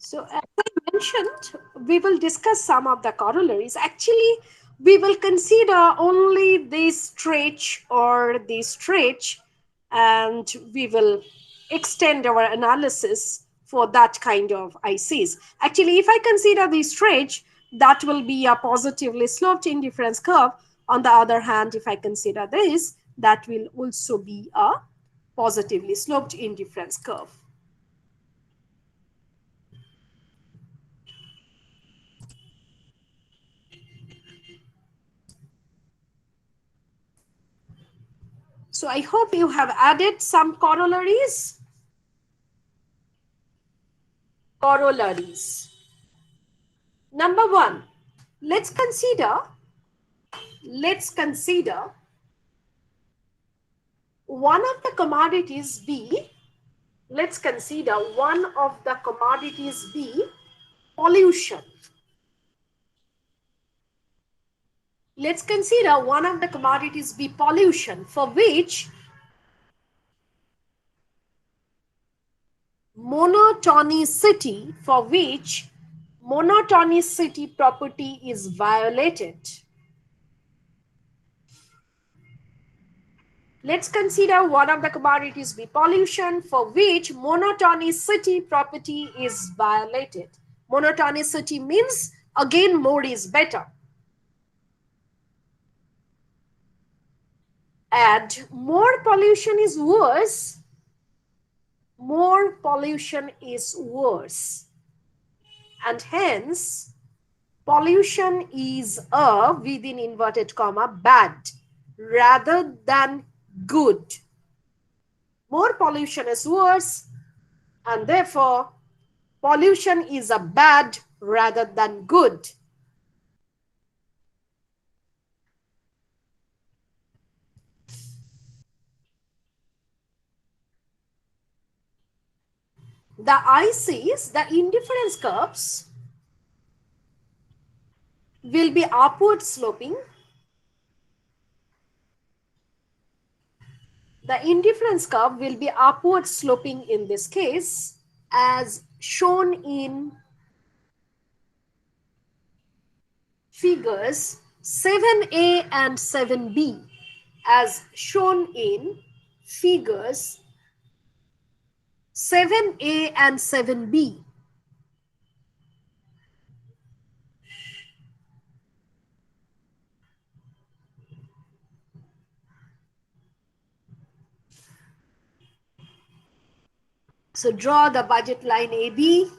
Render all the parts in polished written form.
So, as I mentioned, we will discuss some of the corollaries. Actually, we will consider only this stretch or this stretch, and we will extend our analysis for that kind of ICs. Actually, if I consider this stretch, that will be a positively sloped indifference curve. On the other hand, if I consider this, that will also be a positively sloped indifference curve. So I hope you have added some corollaries. Corollaries. Number one, let's consider, let's consider one of the commodities B. Let's consider one of the commodities B, pollution. Let's consider one of the commodities B, pollution, for which monotonicity, property is violated. Let's consider one of the commodities be pollution, for which monotonicity property is violated. Monotonicity means, again, more is better. And more pollution is worse. More pollution is worse. And hence, pollution is a, within inverted comma, bad rather than good. More pollution is worse, and therefore pollution is a bad rather than good. The ICs, the indifference curves, will be upward sloping. The indifference curve will be upward sloping in this case, as shown in figures 7a and 7b, as shown in figures 7a and 7b. So draw the budget line AB.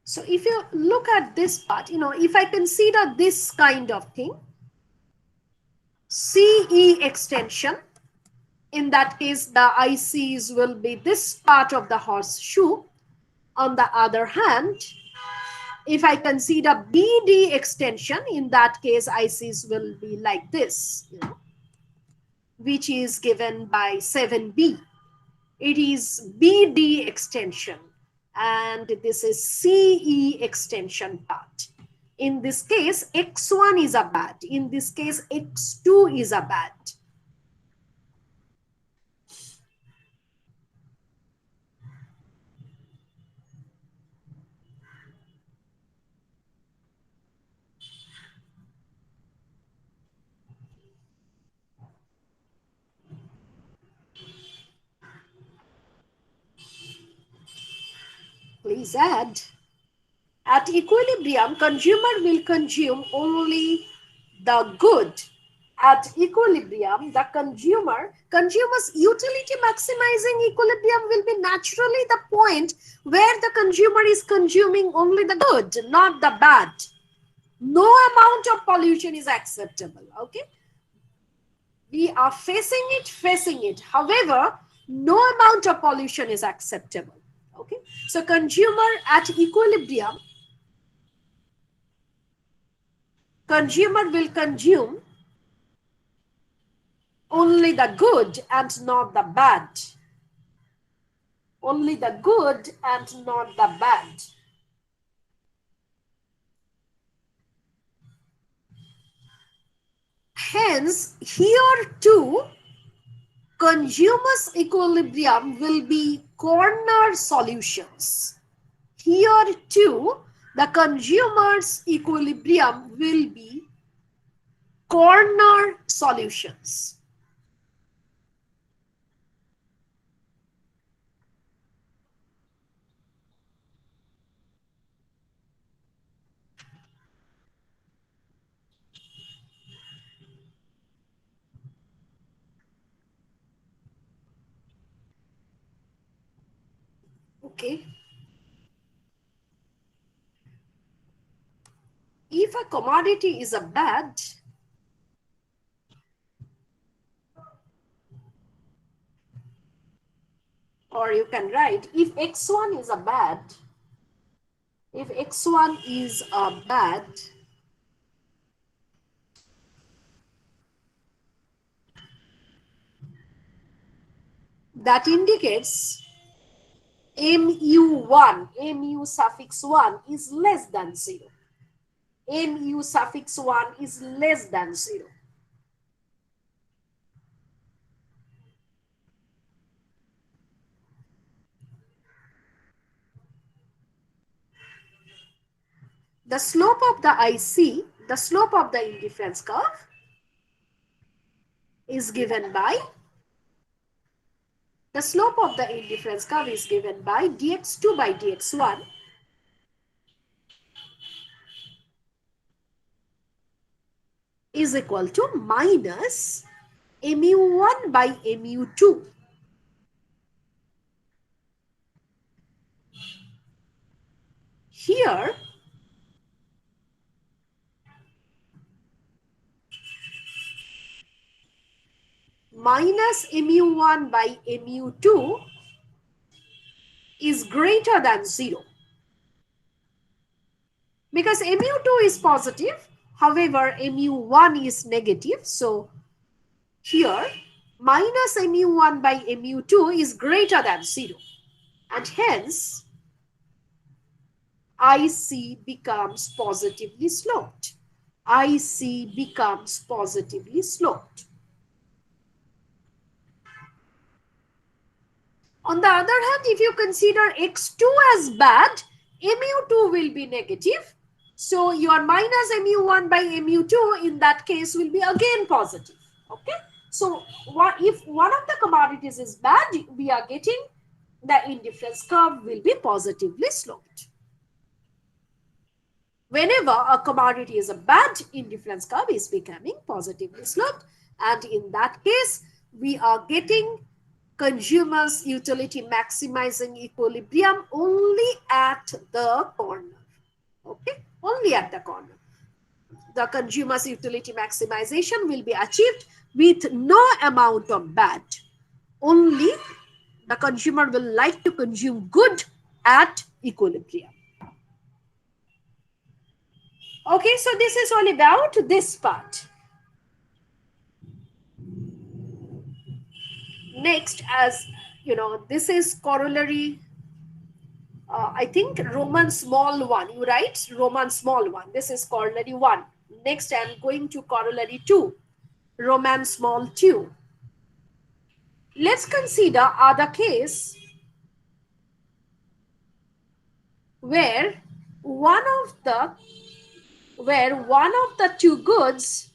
So if you look at this part, if I consider this kind of thing, CE extension, in that case, the ICs will be this part of the horseshoe. On the other hand, if I consider BD extension, in that case, ICs will be like this, which is given by 7B. It is BD extension, and this is CE extension part. In this case, X1 is a bad. In this case, X2 is a bad. Please add. At equilibrium, consumer will consume only the good. At equilibrium, the consumer's utility maximizing equilibrium will be naturally the point where the consumer is consuming only the good, not the bad. No amount of pollution is acceptable, okay? We are facing it. However, no amount of pollution is acceptable, okay? So consumer at equilibrium, consumer will consume only the good and not the bad. Only the good and not the bad. Hence, here too, Consumers' equilibrium will be corner solutions. Here too, the consumer's equilibrium will be corner solutions. Okay. If a commodity is a bad, or you can write, if x1 is a bad, if x1 is a bad, that indicates mu1, mu suffix 1 is less than 0. Mu suffix 1 is less than 0. The slope of the IC, the slope of the indifference curve is given by, the slope of the indifference curve is given by dx2 by dx1 is equal to minus mu1 by mu2. Here, minus mu1 by mu2 is greater than 0. Because mu2 is positive, however, mu1 is negative. So here, minus mu1 by mu2 is greater than 0. And hence, IC becomes positively sloped. IC becomes positively sloped. On the other hand, if you consider x2 as bad, mu2 will be negative. So your minus mu1 by mu2 in that case will be again positive. Okay. So what if one of the commodities is bad, we are getting the indifference curve will be positively sloped. Whenever a commodity is a bad, indifference curve is becoming positively sloped. And in that case, we are getting consumers utility maximizing equilibrium only at the corner. Okay, only at the corner. The consumer's utility maximization will be achieved with no amount of bad. Only the consumer will like to consume good at equilibrium. Okay, so this is all about this part. Next, as you know, this is corollary, I think Roman small 1. You write Roman small 1. This is corollary 1. Next, I am going to corollary 2, Roman small 2. Let's consider other case where one of the two goods,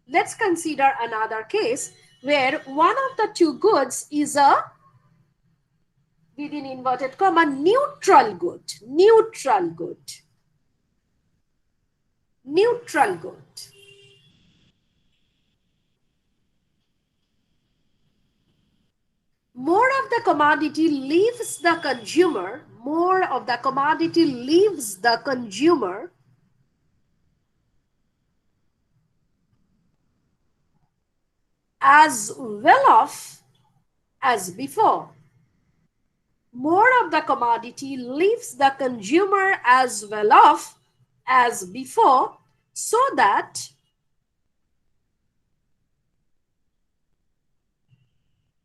let's consider another case where one of the two goods is a, within inverted comma, neutral good. Neutral good. Neutral good. More of the commodity leaves the consumer, more of the commodity leaves the consumer as well off as before. More of the commodity leaves the consumer as well off as before, so that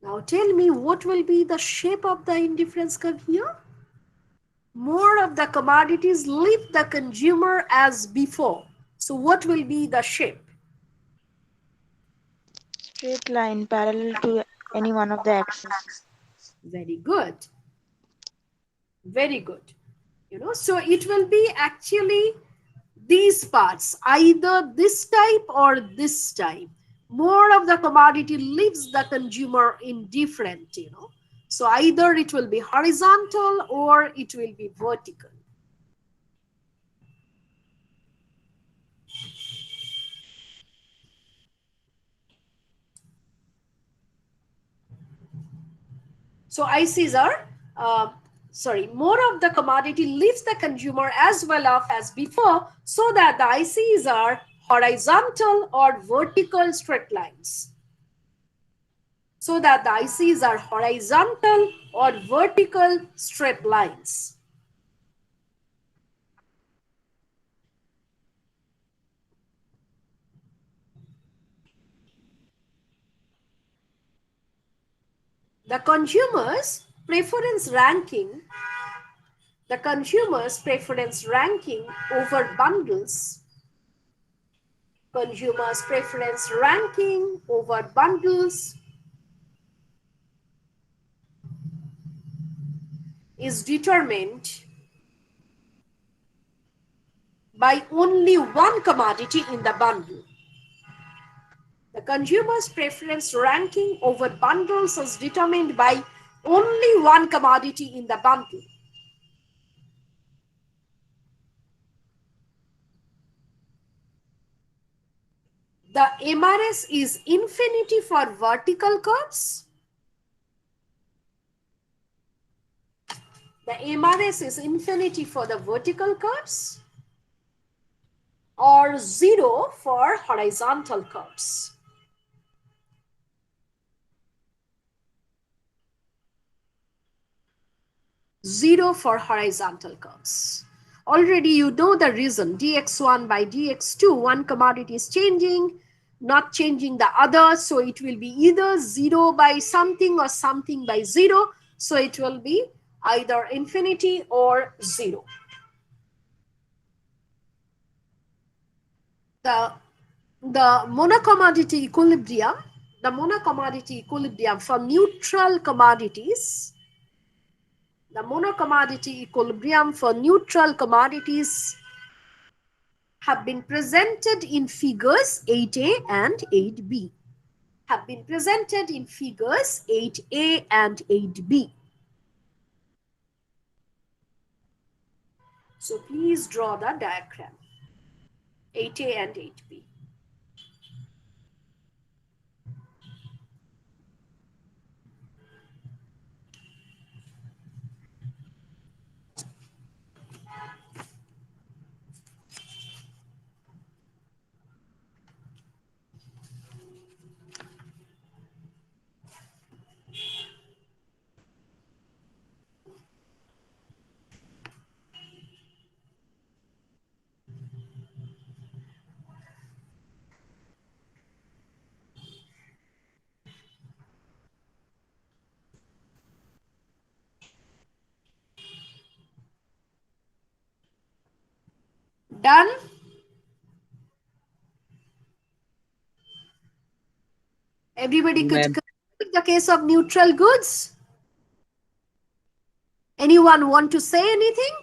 now tell me what will be the shape of the indifference curve here? More of the commodities leave the consumer as before. So what will be the shape? Straight line parallel to any one of the axes. Very good. Very good. So it will be actually these parts, either this type or this type. More of the commodity leaves the consumer indifferent. So either it will be horizontal or it will be vertical. So ICs are, more of the commodity leaves the consumer as well off as before, so that the ICs are horizontal or vertical straight lines. So that the ICs are horizontal or vertical straight lines. The consumer's preference ranking over bundles, consumer's preference ranking over bundles is determined by only one commodity in the bundle. The consumer's preference ranking over bundles is determined by only one commodity in the bundle. The MRS is infinity for vertical curves. The MRS is infinity for the vertical curves or 0 for horizontal curves. 0 for horizontal curves. Already you know the reason, dx1 by dx2, one commodity is changing, not changing the other, so it will be either 0 by something or something by 0, so it will be either infinity or 0. The monocommodity equilibrium for neutral commodities, the monocommodity equilibrium for neutral commodities have been presented in figures 8a and 8b. Have been presented in figures 8a and 8b. So please draw the diagram 8a and 8b. Done? Everybody could Ma'am, complete the case of neutral goods. Anyone want to say anything?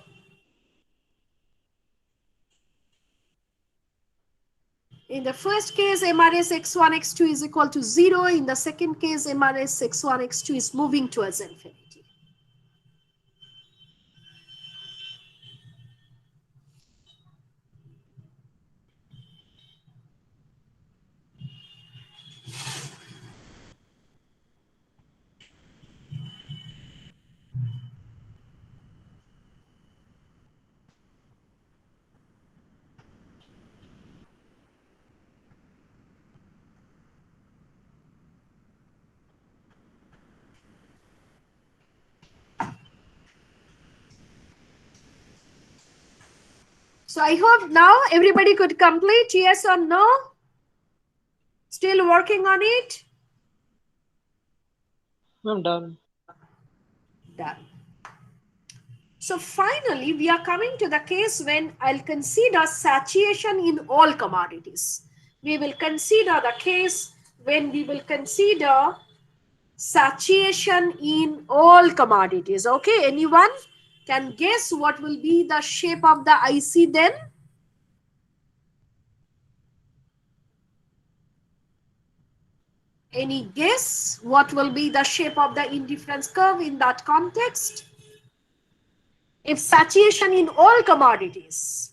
In the first case, MRS x1, x2 is equal to 0. In the second case, MRS x1, x2 is moving towards infinity. So I hope now everybody could complete, yes or no? Still working on it? I'm done. Done. So finally, we are coming to the case when I'll consider saturation in all commodities. We will consider the case when we will consider Saturation in all commodities. Okay, anyone can guess what will be the shape of the IC then? Any guess what will be the shape of the indifference curve in that context? If saturation in all commodities,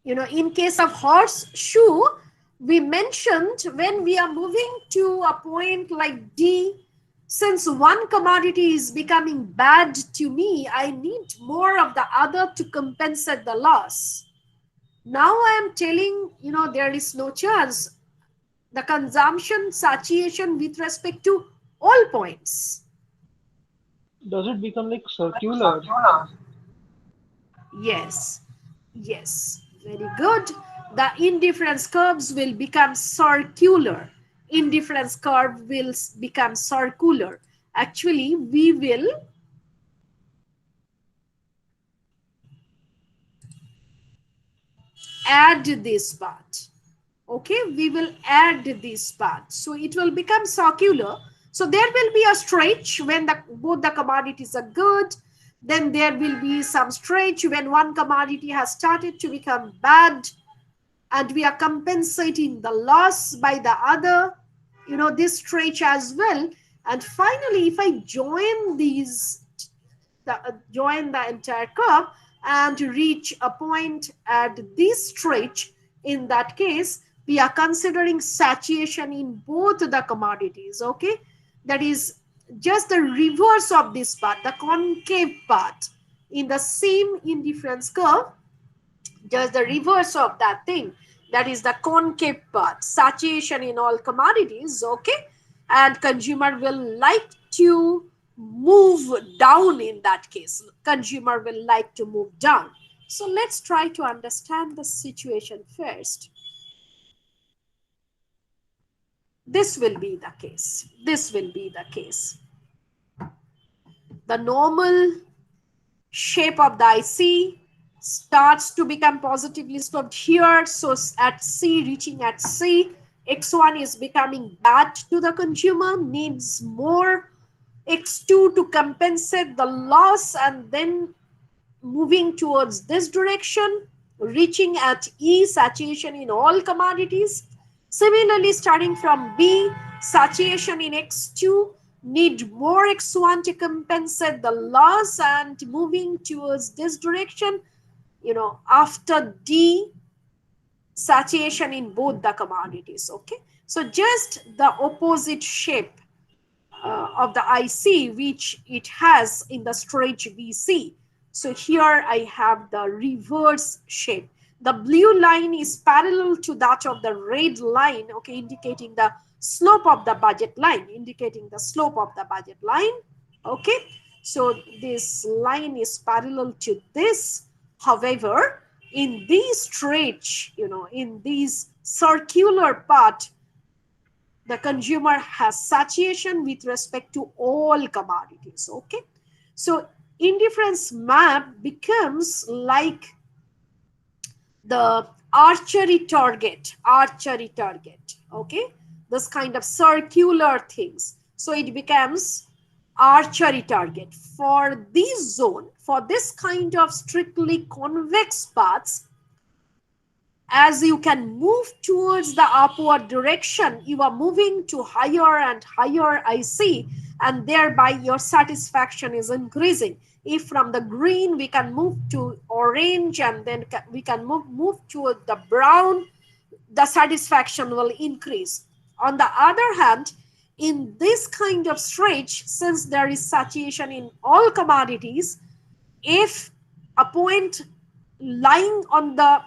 in case of horseshoe, we mentioned when we are moving to a point like D, since one commodity is becoming bad to me, I need more of the other to compensate the loss. Now I am telling, there is no chance. The consumption saturation with respect to all points. Does it become like circular? Yes, yes, very good. The indifference curves will become circular. Indifference curve will become circular. Actually, we will add this part. Okay, we will add this part. So it will become circular. So there will be a stretch when both the commodities are good. Then there will be some stretch when one commodity has started to become bad, and we are compensating the loss by the other, this stretch as well. And finally, if I join these, join the entire curve and reach a point at this stretch, in that case we are considering saturation in both the commodities. Okay, that is just the reverse of this part, the concave part in the same indifference curve, just the reverse of that thing, that is the concave part, saturation in all commodities. Okay, and consumer will like to move down. In that case, consumer will like to move down. So let's try to understand the situation first. This will be the case. The normal shape of the IC starts to become positively sloped here. So at C, reaching at C, X1 is becoming bad to the consumer, needs more X2 to compensate the loss, and then moving towards this direction, reaching at E, saturation in all commodities. Similarly, starting from B, saturation in X2, need more X1 to compensate the loss, and moving towards this direction, after D, saturation in both the commodities. Okay, so just the opposite shape of the IC which it has in the stretch BC. So here I have the reverse shape. The blue line is parallel to that of the red line, okay, indicating the slope of the budget line, okay. So this line is parallel to this. However, in this stretch, in this circular part, the consumer has satiation with respect to all commodities. Okay, so indifference map becomes like the archery target. Okay, this kind of circular things, so it becomes archery target for this zone. For this kind of strictly convex paths, as you can move towards the upward direction, you are moving to higher and higher IC, and thereby your satisfaction is increasing. If from the green we can move to orange, and then we can move toward the brown, the satisfaction will increase. On the other hand, in this kind of stretch, since there is saturation in all commodities, if a point lying on the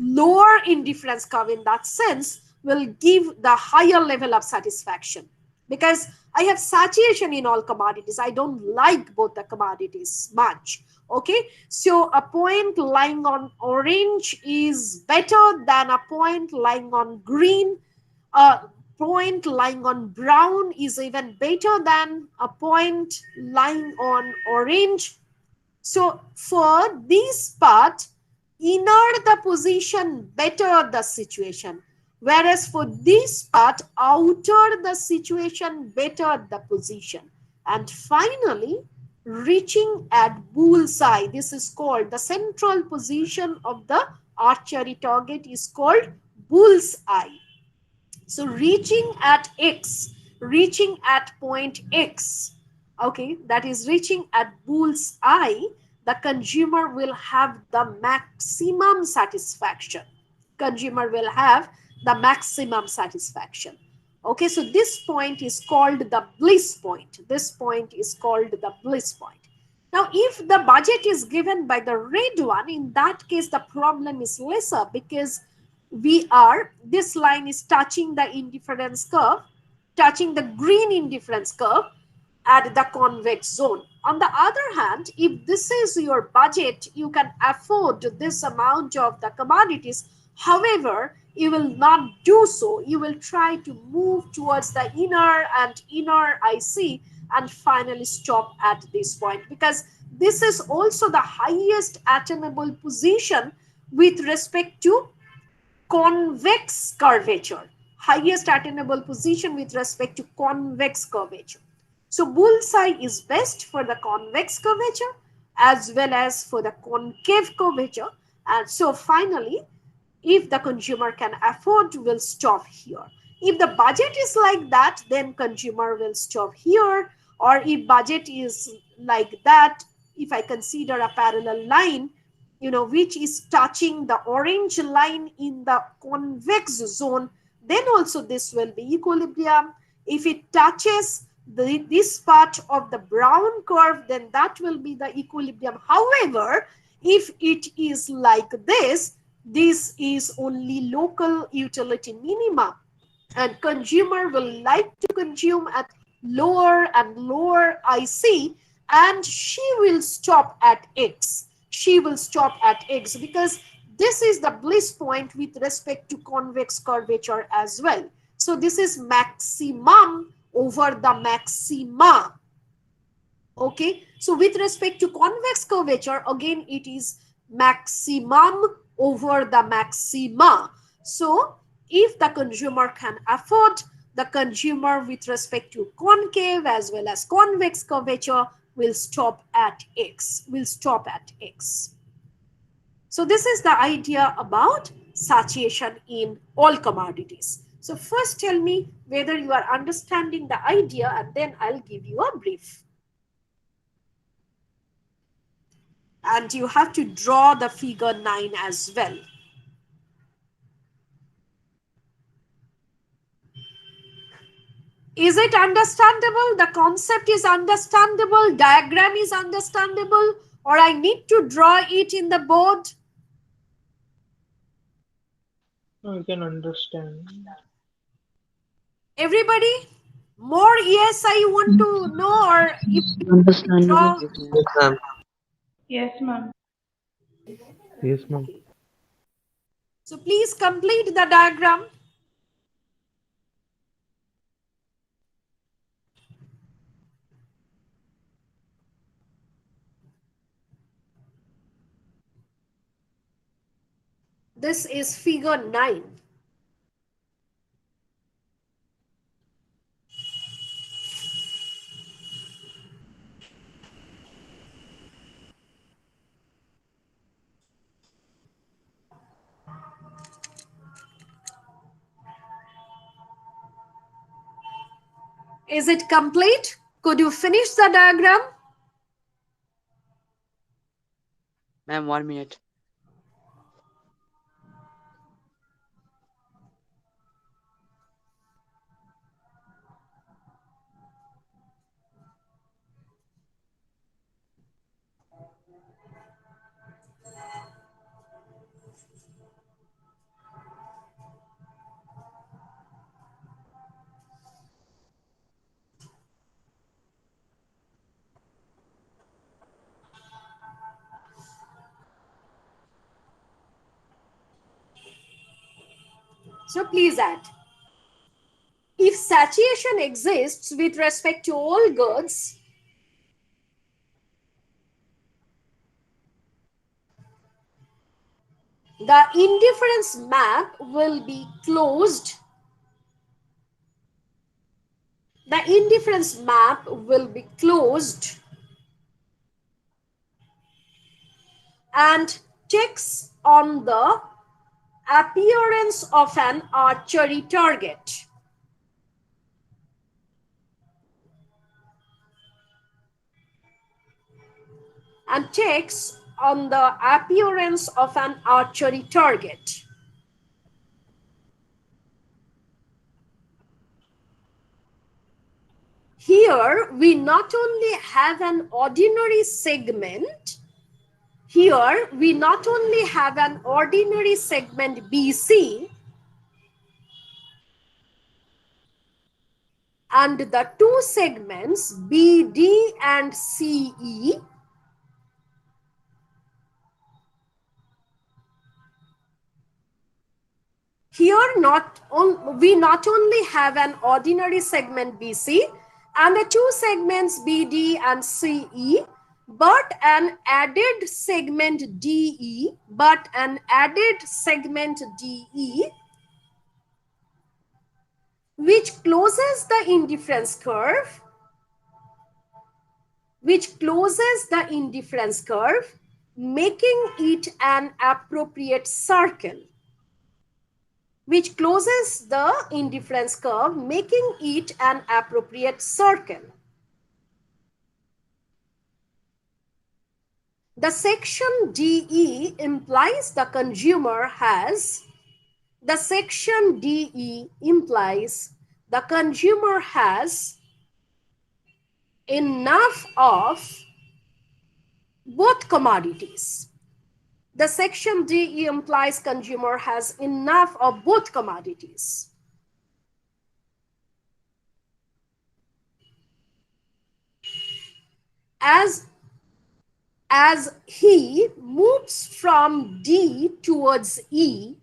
lower indifference curve, in that sense, will give the higher level of satisfaction, because I have saturation in all commodities. I don't like both the commodities much. Okay, so a point lying on orange is better than a point lying on green. A point lying on brown is even better than a point lying on orange. So for this part, inner the position, better the situation. Whereas for this part, outer the situation, better the position. And finally, reaching at bullseye. This is called the central position of the archery target is called bullseye. So reaching at X, reaching at point X, okay, that is reaching at bull's eye, the consumer will have the maximum satisfaction. Consumer will have the maximum satisfaction. Okay, so this point is called the bliss point. This point is called the bliss point. Now, if the budget is given by the red one, in that case, the problem is lesser because this line is touching the indifference curve, touching the green indifference curve at the convex zone. On the other hand, if this is your budget, you can afford this amount of the commodities. However, you will not do so. You will try to move towards the inner IC and finally stop at this point, because this is also the highest attainable position with respect to convex curvature, highest attainable position with respect to convex curvature. So bullseye is best for the convex curvature as well as for the concave curvature. And so finally, if the consumer can afford, will stop here. If the budget is like that, then consumer will stop here. Or if budget is like that, if I consider a parallel line, which is touching the orange line in the convex zone, then also this will be equilibrium. If it touches this part of the brown curve, then that will be the equilibrium. However, if it is like this is only local utility minima, and consumer will like to consume at lower and lower IC, and she will stop at X. She will stop at X because this is the bliss point with respect to convex curvature as well. So this is maximum over the maxima. Okay, so with respect to convex curvature, again it is maximum over the maxima. So if the consumer can afford, the consumer with respect to concave as well as convex curvature will stop at X, So this is the idea about satiation in all commodities. So first tell me whether you are understanding the idea, and then I'll give you a brief. And you have to draw the figure 9 as well. Is it understandable? The concept is understandable, diagram is understandable, or I need to draw it in the board? I can understand. Everybody? More yes I want to know, or if you Understandable. draw. Yes, ma'am. Yes, ma'am. Yes, ma'am. Okay. So please complete the diagram. This is figure 9. Is it complete? Could you finish the diagram? Ma'am, 1 minute. So please add. If satiation exists with respect to all goods, The indifference map will be closed. The indifference map will be closed and checks on the appearance of an archery target. And checks on the appearance of an archery target. Here we not only have an ordinary segment, here we not only have an ordinary segment BC and the two segments BD and CE. Here we not only have an ordinary segment BC and the two segments BD and CE, but an added segment DE, which closes the indifference curve, making it an appropriate circle. Which closes the indifference curve, making it an appropriate circle. The section DE implies the consumer has enough of both commodities. The section DE implies consumer has enough of both commodities. As he moves from D towards E,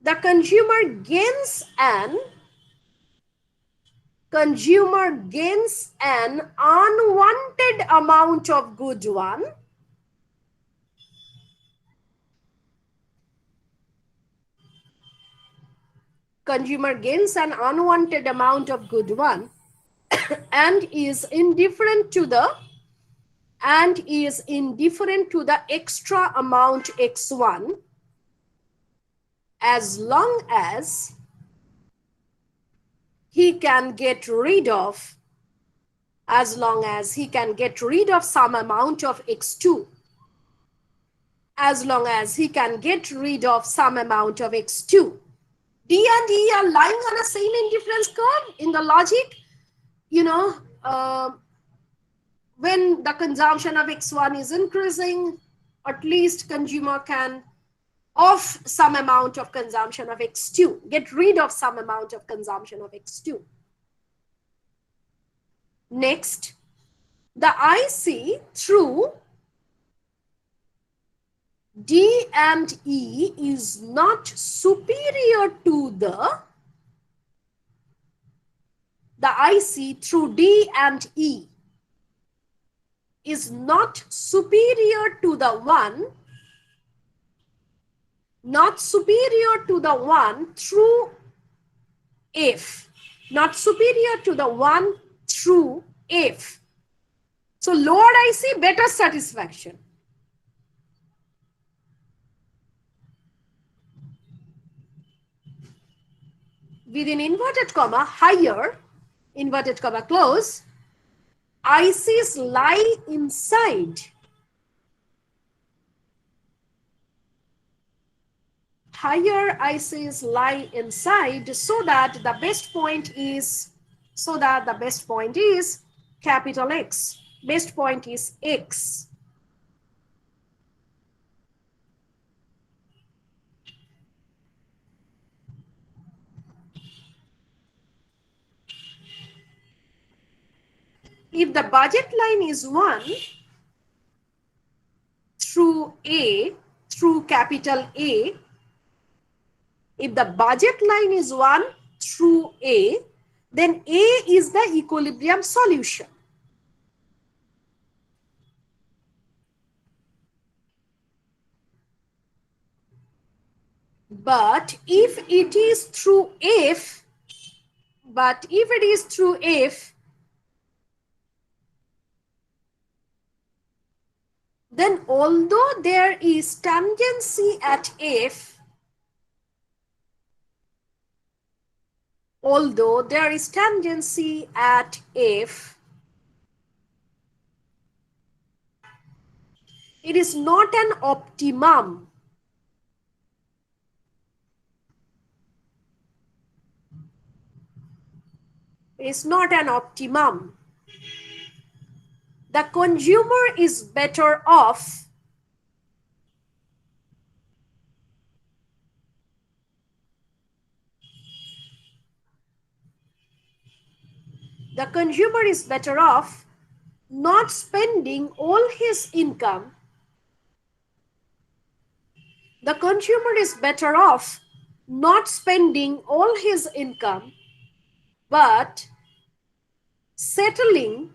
the consumer gains an unwanted amount of good one. Consumer gains an unwanted amount of good one and is indifferent to the extra amount X1 as long as he can get rid of some amount of X2. D and E are lying on a same indifference curve. In the logic, when the consumption of X1 is increasing, at least consumer can off some amount of consumption of X2, get rid of some amount of consumption of X2. Next, the IC through D and E is not superior to the IC through D and E is not superior to the one through F, So lower IC, better satisfaction. Within inverted comma, higher, inverted comma close, ICs lie inside. Higher ICs lie inside so that the best point is capital X. Best point is X. If the budget line is 1 through A, through capital A, if the budget line is 1 through A, then A is the equilibrium solution. But if it is through F, but if it is through F, then although there is tangency at F, although there is tangency at F, it is not an optimum. It is not an optimum. The consumer is better off. The consumer is better off not spending all his income. The consumer is better off not spending all his income, but settling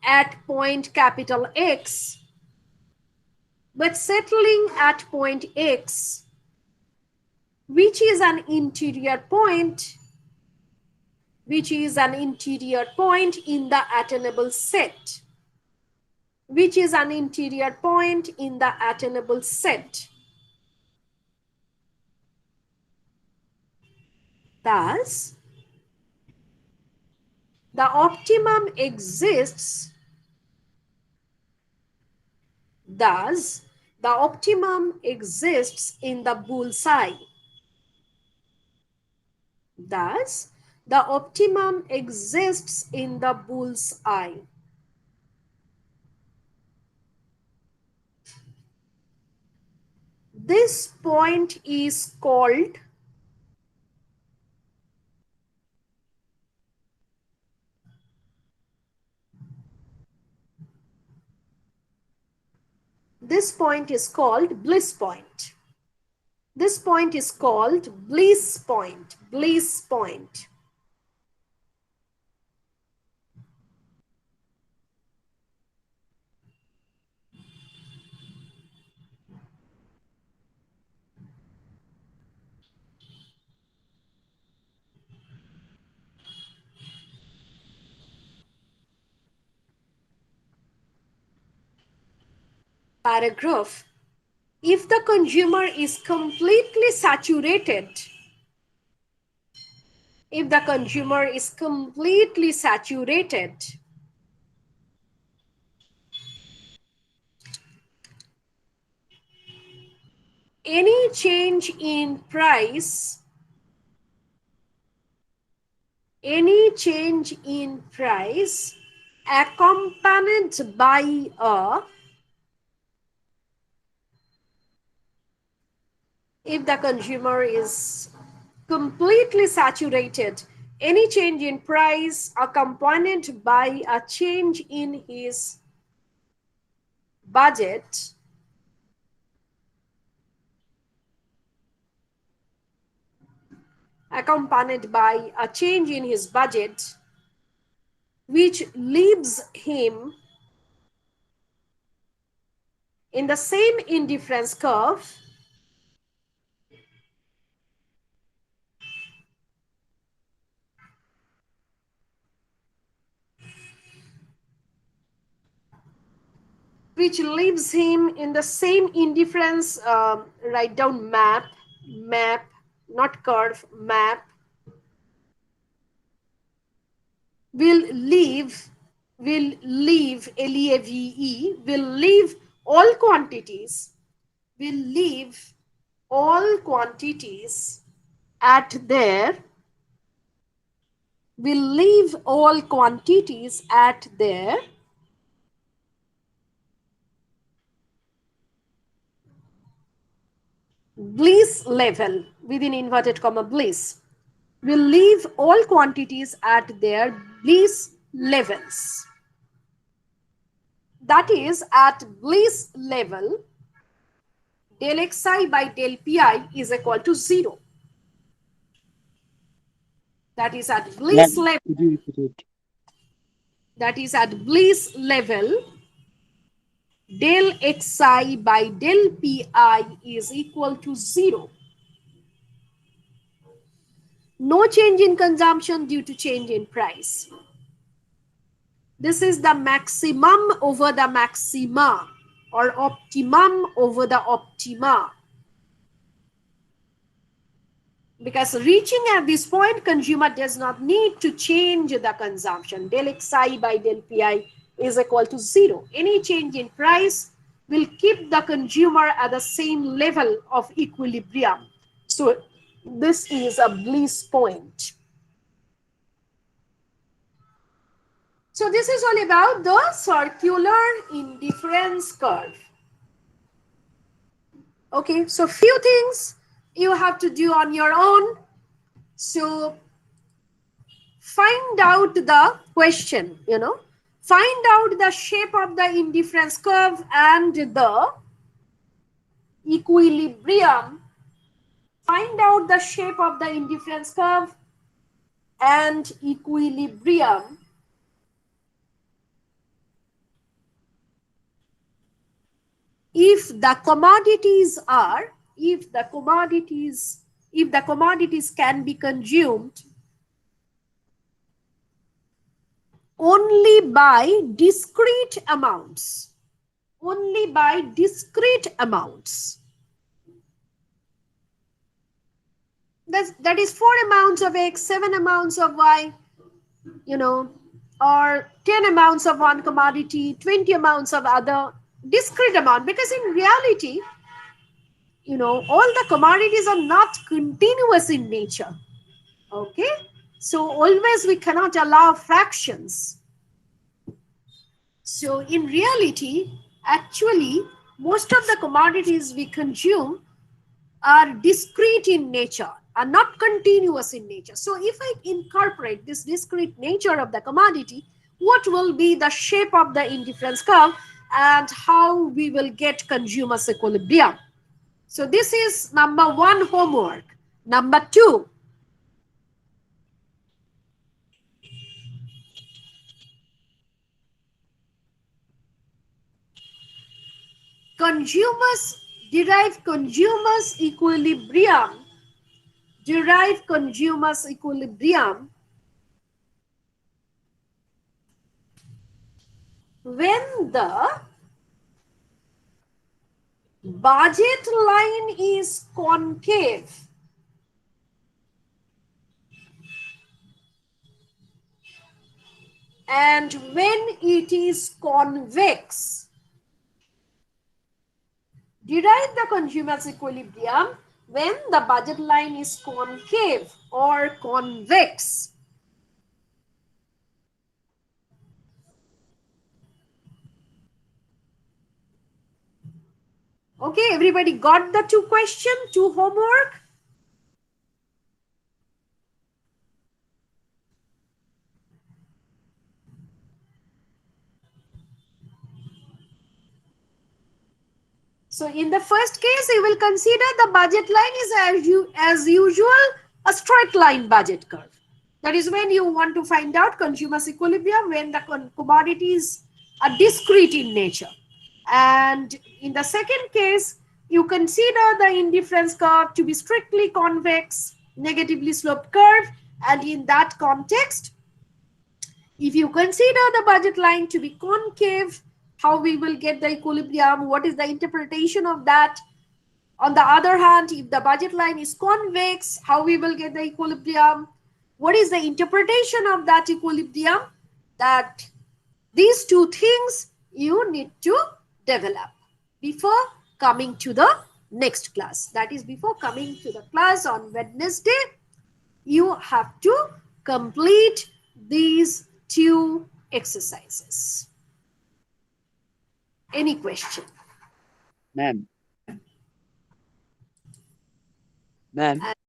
at point capital X, but settling at point X, which is an interior point, which is an interior point in the attainable set, which is an interior point in the attainable set. Thus, the optimum exists. Thus, the optimum exists in the bullseye. Thus, the optimum exists in the bull's eye. This point is called bliss point. This point is called bliss point. Bliss point. Paragraph. If the consumer is completely saturated, if the consumer is completely saturated, any change in price, any change in price accompanied by a, if the consumer is completely saturated, any change in price accompanied by a change in his budget accompanied by a change in his budget, which leaves him in the same indifference curve, which leaves him in the same indifference, write down map, not curve, map, will leave, L-E-A-V-E, will leave all quantities, will leave all quantities at their, will leave all quantities at their bliss level, within inverted comma bliss, will leave all quantities at their bliss levels. That is, at bliss level, del xi by del pi is equal to 0. That is at bliss Ma'am, level. could you repeat it? That is at bliss level, del xi by del pi is equal to 0. No change in consumption due to change in price. This is the maximum over the maxima, or optimum over the optima. Because reaching at this point, consumer does not need to change the consumption. Del xi by del pi is equal to 0. Any change in price will keep the consumer at the same level of equilibrium. So this is a bliss point. So this is all about the circular indifference curve. Okay, so few things you have to do on your own. So find out the question, find out the shape of the indifference curve and the equilibrium. Find out the shape of the indifference curve and equilibrium. If the commodities can be consumed only by discrete amounts, that is 4 amounts of X, 7 amounts of Y, or 10 amounts of one commodity, 20 amounts of other, discrete amount. Because in reality, all the commodities are not continuous in nature. Okay, so always we cannot allow fractions. So in reality, actually, most of the commodities we consume are discrete in nature, are not continuous in nature. So if I incorporate this discrete nature of the commodity, what will be the shape of the indifference curve and how we will get consumer's equilibrium? So this is number 1 homework. Number 2, consumers derive consumers equilibrium when the budget line is concave and when it is convex. Derive the consumer's equilibrium when the budget line is concave or convex. Okay, everybody got the 2 questions, 2 homework? So in the first case, you will consider the budget line is as usual a straight line budget curve. That is when you want to find out consumer's equilibrium when the commodities are discrete in nature. And in the second case, you consider the indifference curve to be strictly convex, negatively sloped curve. And in that context, if you consider the budget line to be concave, how we will get the equilibrium? What is the interpretation of that? On the other hand, if the budget line is convex, how we will get the equilibrium? What is the interpretation of that equilibrium? That these 2 things you need to develop before coming to the next class. That is, before coming to the class on Wednesday, you have to complete these 2 exercises. Any question? Ma'am. Ma'am.